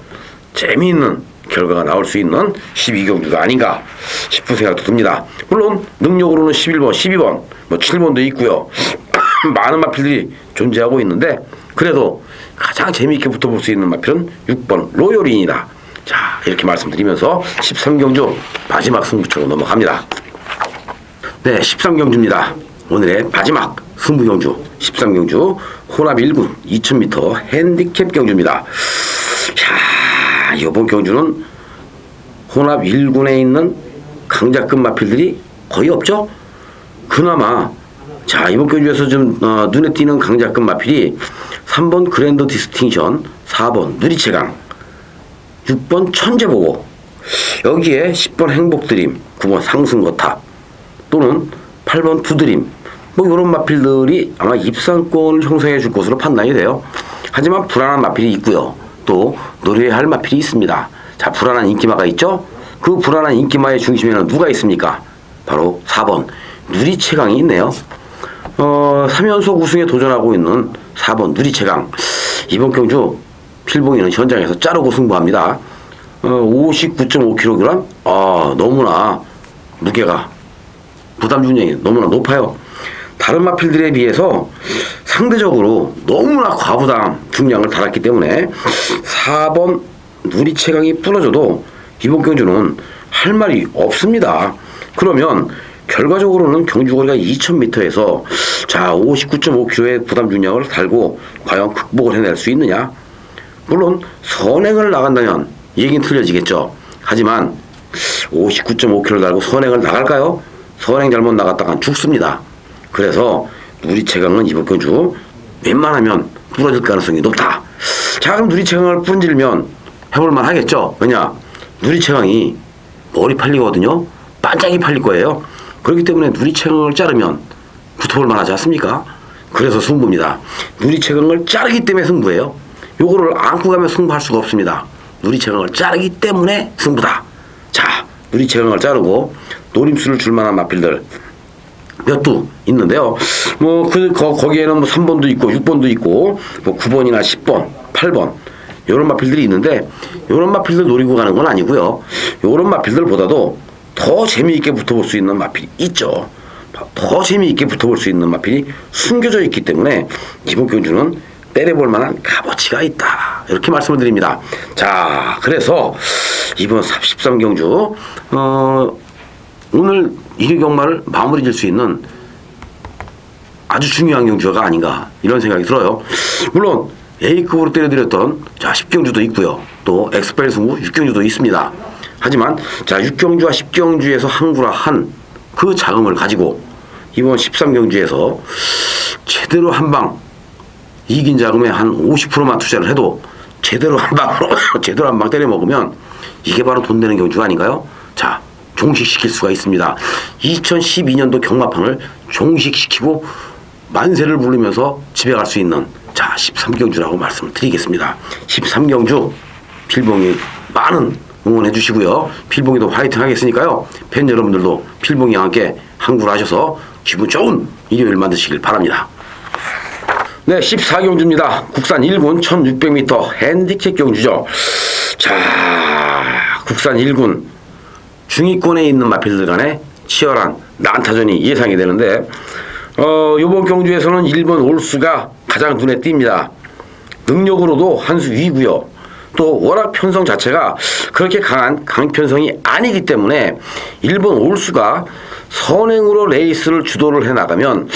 재미있는 결과가 나올 수 있는 12경주가 아닌가 싶은 생각도 듭니다. 물론 능력으로는 11번, 12번, 뭐 7번도 있고요. 많은 마필들이 존재하고 있는데 그래도 가장 재미있게 붙어볼 수 있는 마필은 6번 로열윈이다. 자, 이렇게 말씀드리면서 13경주 마지막 승부처로 넘어갑니다. 네, 13경주입니다. 오늘의 마지막 승부경주 13경주 혼합 1군 2000m 핸디캡 경주입니다. 자, 이번 경주는 혼합 1군에 있는 강자급 마필들이 거의 없죠. 그나마 자, 이번 경주에서 좀 눈에 띄는 강자급 마필이 3번 그랜드 디스팅션, 4번 누리체강, 6번 천재보고, 여기에 10번 행복드림, 9번 상승거탑 또는 8번 부드림, 뭐 이런 마필들이 아마 입상권을 형성해 줄 것으로 판단이 돼요. 하지만 불안한 마필이 있고요. 또 노려야 할 마필이 있습니다. 자, 불안한 인기마가 있죠. 그 불안한 인기마의 중심에는 누가 있습니까? 바로 4번 누리체강이 있네요. 3연속 우승에 도전하고 있는 4번 누리체강. 이번 경주 필봉이는 현장에서 자르고 승부합니다. 59.5kg. 너무나 무게가 부담 중량이 너무나 높아요. 다른 마필들에 비해서 상대적으로 너무나 과부담 중량을 달았기 때문에 4번 누리체강이 부러져도 이번 경주는 할 말이 없습니다. 그러면 결과적으로는 경주거리가 2000m에서 자, 59.5kg의 부담 중량을 달고 과연 극복을 해낼 수 있느냐? 물론 선행을 나간다면 얘기는 틀려지겠죠. 하지만 59.5kg 달고 선행을 나갈까요? 선행 잘못 나갔다간 죽습니다. 그래서 누리체강은 이번 경주 웬만하면 부러질 가능성이 높다. 자, 그럼 누리체강을 분질면 해볼만 하겠죠. 왜냐? 누리체강이 머리 팔리거든요. 반짝이 팔릴 거예요. 그렇기 때문에 누리체강을 자르면 붙어볼 만하지 않습니까? 그래서 승부입니다. 누리체강을 자르기 때문에 승부예요. 요거를 안고 가면 승부할 수가 없습니다. 누리체강을 자르기 때문에 승부다. 자, 누리체강을 자르고 노림수를 줄 만한 마필들 몇 두 있는데요. 거기에는 3번도 있고 6번도 있고 9번이나 10번, 8번 이런 마필들이 있는데 이런 마필들 노리고 가는 건 아니고요. 이런 마필들보다도 더 재미있게 붙어볼 수 있는 마필이 있죠. 더 재미있게 붙어볼 수 있는 마필이 숨겨져 있기 때문에 이번 경주는 때려볼 만한 값어치가 있다. 이렇게 말씀을 드립니다. 자, 그래서 이번 13경주 오늘 1위 경마를 마무리 질 수 있는 아주 중요한 경주가 아닌가 이런 생각이 들어요. 물론 A급으로 때려드렸던 10경주도 있고요. 또 엑스파일 승부 6경주도 있습니다. 하지만 6경주와 10경주에서 항구라 한 그 자금을 가지고 이번 13경주에서 제대로 한 방 이긴 자금의 한 50%만 투자를 해도 제대로 한 방 때려 먹으면 이게 바로 돈 되는 경주가 아닌가요? 자, 종식시킬 수가 있습니다. 2012년도 경마판을 종식시키고 만세를 부르면서 집에 갈 수 있는 13경주라고 말씀을 드리겠습니다. 13경주 필봉이 많은 응원해 주시고요. 필봉이도 화이팅 하겠으니까요. 팬 여러분들도 필봉이와 함께 항구를 하셔서 기분 좋은 일요일 만드시길 바랍니다. 네, 14경주입니다. 국산 1군 1600m 핸디캡 경주죠. 자, 국산 1군 중위권에 있는 마필들 간에 치열한 난타전이 예상이 되는데 이번 경주에서는 1번 올수가 가장 눈에 띕니다. 능력으로도 한 수 위고요. 또 워낙 편성 자체가 그렇게 강한 강편성이 아니기 때문에 1번 올수가 선행으로 레이스를 주도를 해나가면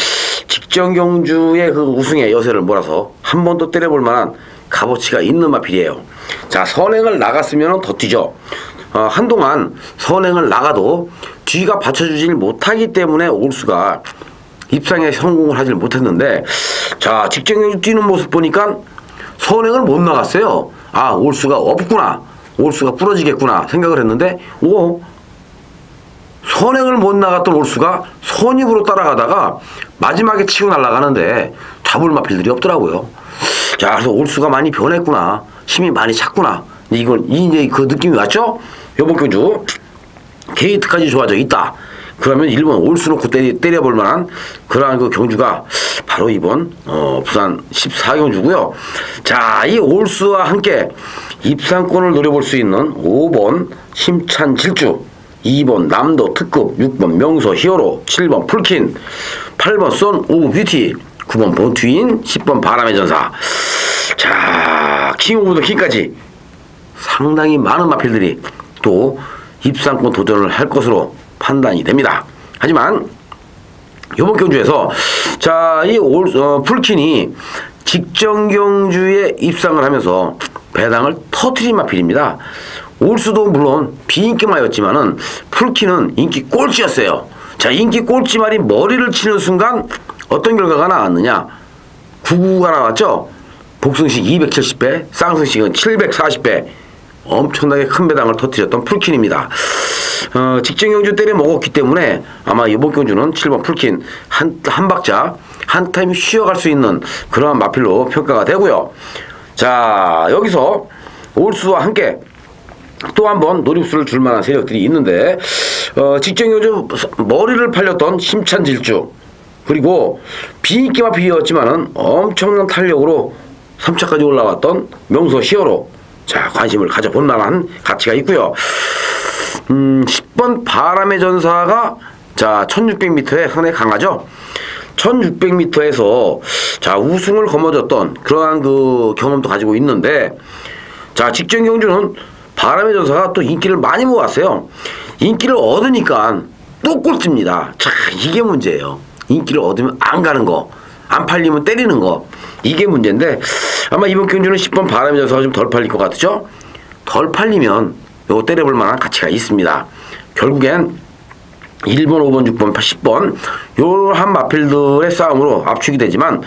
직전 경주의 그 우승의 여세를 몰아서 한 번 더 때려볼 만한 값어치가 있는 마필이에요. 자, 선행을 나갔으면 더 뛰죠. 한동안 선행을 나가도 뒤가 받쳐주질 못하기 때문에 올수가 입상에 성공을 하질 못했는데, 자, 직전 경주 뛰는 모습 보니까 선행을 못 나갔어요. 아, 올수가 없구나, 올수가 부러지겠구나 생각을 했는데, 선행을 못 나갔던 올수가 선입으로 따라가다가 마지막에 치고 날아가는데 잡을 마필들이 없더라고요. 자, 그래서 올수가 많이 변했구나, 힘이 많이 찼구나, 이제 그 느낌이 왔죠? 요번 경주 게이트까지 좋아져 있다. 그러면 1번 올수 놓고 때려볼 만한 그러한 그 경주가 바로 이번 부산 14경주고요. 자, 이 올수와 함께 입상권을 노려볼 수 있는 5번 힘찬 질주, 2번 남도 특급, 6번 명소 히어로, 7번 풀킨, 8번 선 오브 뷰티, 9번 본트윈, 10번 바람의 전사. 자, 킹 오브 더 킹까지 상당히 많은 마필들이 또 입상권 도전을 할 것으로 판단이 됩니다. 하지만 이번 경주에서 이 풀킨이 직전 경주에 입상을 하면서 배당을 터트린 마필입니다. 올수도 물론 비인기마였지만은 풀킨은 인기 꼴찌였어요. 자, 인기 꼴찌 말이 머리를 치는 순간 어떤 결과가 나왔느냐? 9구가 나왔죠. 복승식 270배, 쌍승식은 740배. 엄청나게 큰 배당을 터뜨렸던 풀킨입니다. 직전 경주 때려 먹었기 때문에 아마 이번 경주는 7번 풀킨 한 박자 한 타임 쉬어갈 수 있는 그러한 마필로 평가가 되고요. 자, 여기서 올수와 함께 또 한 번 노림수를 줄 만한 세력들이 있는데, 직전 경주 머리를 팔렸던 힘찬 질주, 그리고 비인기 마필이었지만은 엄청난 탄력으로 3차까지 올라왔던 명소 히어로. 자, 관심을 가져볼 만한 가치가 있고요. 10번 바람의 전사가 1600m에 상당히 강하죠. 1600m에서 우승을 거머쥐었던 그러한 그 경험도 가지고 있는데, 직전 경주는 바람의 전사가 또 인기를 많이 모았어요. 인기를 얻으니까 또 꼴찌입니다. 자, 이게 문제예요. 인기를 얻으면 안 가는 거, 안 팔리면 때리는 거, 이게 문제인데, 아마 이번 경주는 10번 바람의 전사가 좀 덜 팔릴 것 같죠? 덜 팔리면 요거 때려볼 만한 가치가 있습니다. 결국엔 1번, 5번, 6번, 10번 요한 마필들의 싸움으로 압축이 되지만,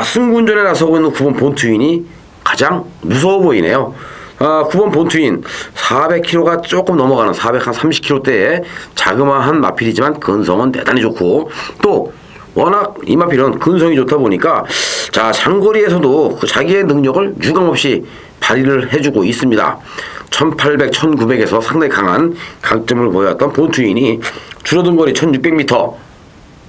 승군전에 나서고 있는 9번 본트윈이 가장 무서워 보이네요. 9번 본트윈 400kg가 조금 넘어가는 430kg대의 자그마한 마필이지만 근성은 대단히 좋고, 또 워낙 이 마필은 근성이 좋다 보니까 장거리에서도 그 자기의 능력을 유감없이 발휘를 해주고 있습니다. 1800, 1900에서 상당히 강한 강점을 보여왔던 본트윈이 줄어든 거리 1600m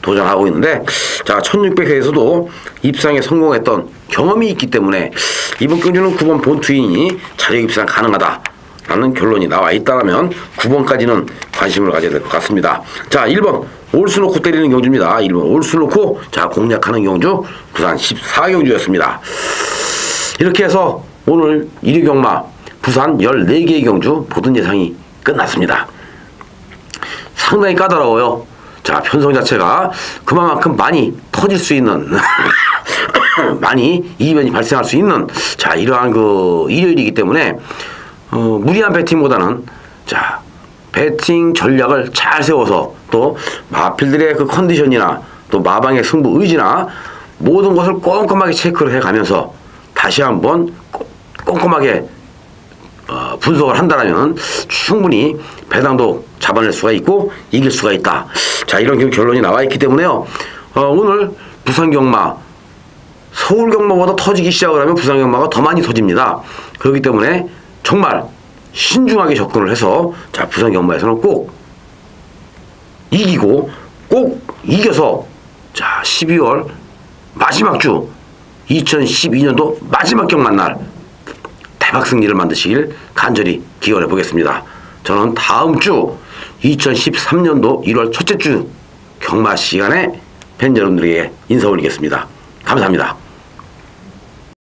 도전하고 있는데, 자, 1600회에서도 입상에 성공했던 경험이 있기 때문에 이번 경주는 9번 본투인이 자력 입상 가능하다 라는 결론이 나와 있다면 9번까지는 관심을 가져야 될 것 같습니다. 자, 1번 올수 놓고 때리는 경주입니다. 1번 올수 놓고 자 공략하는 경주 부산 14경주였습니다. 이렇게 해서 오늘 1위 경마 부산 14개의 경주 모든 예상이 끝났습니다. 상당히 까다로워요. 자, 편성 자체가 그만큼 많이 터질 수 있는 많이 이변이 발생할 수 있는 자 이러한 그 일요일이기 때문에 무리한 배팅보다는 자 배팅 전략을 잘 세워서 또 마필들의 그 컨디션이나 또 마방의 승부 의지나 모든 것을 꼼꼼하게 체크를 해가면서 다시 한번 꼼꼼하게 분석을 한다면 충분히 배당도 잡아낼 수가 있고 이길 수가 있다. 자, 이런 결론이 나와 있기 때문에요. 오늘 부산 경마 서울 경마보다 터지기 시작을 하면 부산 경마가 더 많이 터집니다. 그렇기 때문에 정말 신중하게 접근을 해서 자 부산 경마에서는 꼭 이기고 꼭 이겨서 자 12월 마지막 주 2012년도 마지막 경마날 대박 승리를 만드시길 간절히 기원해 보겠습니다. 저는 다음 주 2013년도 1월 첫째 주 경마 시간에 팬 여러분들에게 인사 올리겠습니다. 감사합니다.